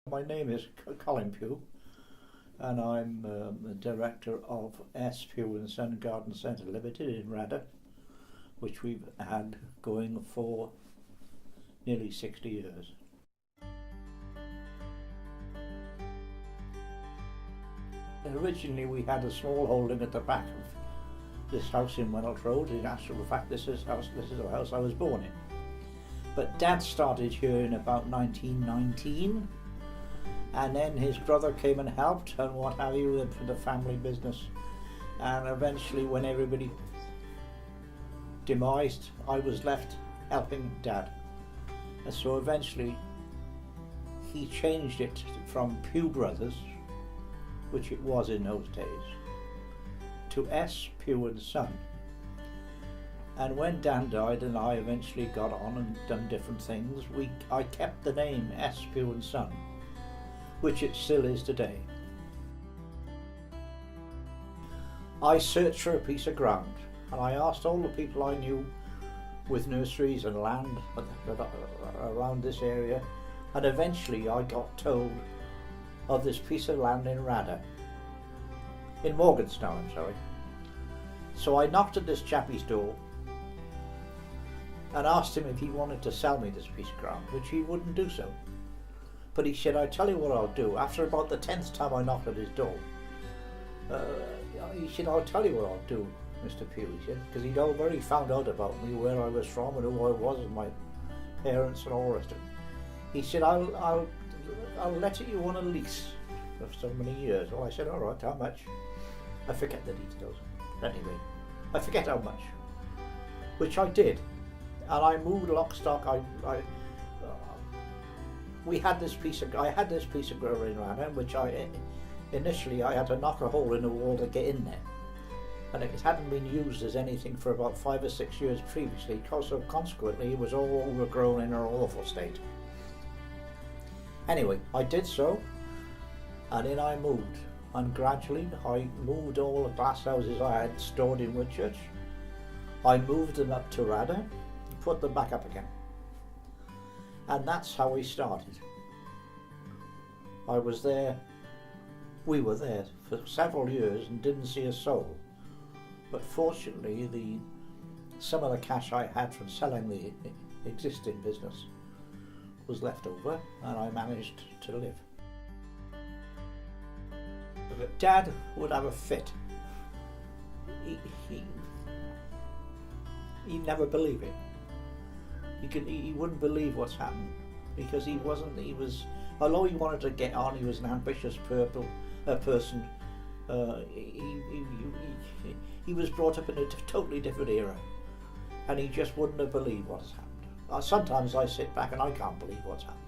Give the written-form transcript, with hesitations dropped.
My name is Colin Pugh, and I'm the director of S. Pugh and Son Garden Centre Limited in Rada, which we've had going for nearly 60 years. Originally we had a small holding at the back of this house in Wenelt Road. In actual fact, this is the house I was born in. But Dad started here in about 1919. And then his brother came and helped and what have you for the family business. And eventually when everybody demised, I was left helping Dad. And so eventually he changed it from Pugh Brothers, which it was in those days, to S. Pugh and Son. And when Dan died and I eventually got on and done different things, I kept the name S. Pugh and Son, which it still is today. I searched for a piece of ground and I asked all the people I knew with nurseries and land around this area, and eventually I got told of this piece of land in Rada, in Morganstown, I'm sorry. So I knocked at this chappie's door and asked him if he wanted to sell me this piece of ground, which he wouldn't do so. But he said, "I tell you what I'll do." After about the 10th time I knocked at his door, he said, "I'll tell you what I'll do, Mr. Pugh," he said, because he'd already found out about me, where I was from and who I was and my parents and all the rest of it. He said, I'll let you on a lease for so many years. Well, I said, "All right, how much?" I forget the details. Anyway, I forget how much, which I did. And I moved lock, stock, I had this piece of ground in Rada, which initially I had to knock a hole in the wall to get in there, and it hadn't been used as anything for about 5 or 6 years previously, so consequently it was all overgrown in an awful state. Anyway, I did so, and in I moved, and gradually I moved all the glass houses I had stored in Woodchurch. I moved them up to Rada, put them back up again. And that's how we started. We were there for several years and didn't see a soul. But fortunately, some of the cash I had from selling the existing business was left over, and I managed to live. Dad would have a fit. He'd never believe it. He wouldn't believe what's happened, because although he wanted to get on, he was an ambitious person. He was brought up in a totally different era, and he just wouldn't have believed what has happened. Sometimes I sit back and I can't believe what's happened.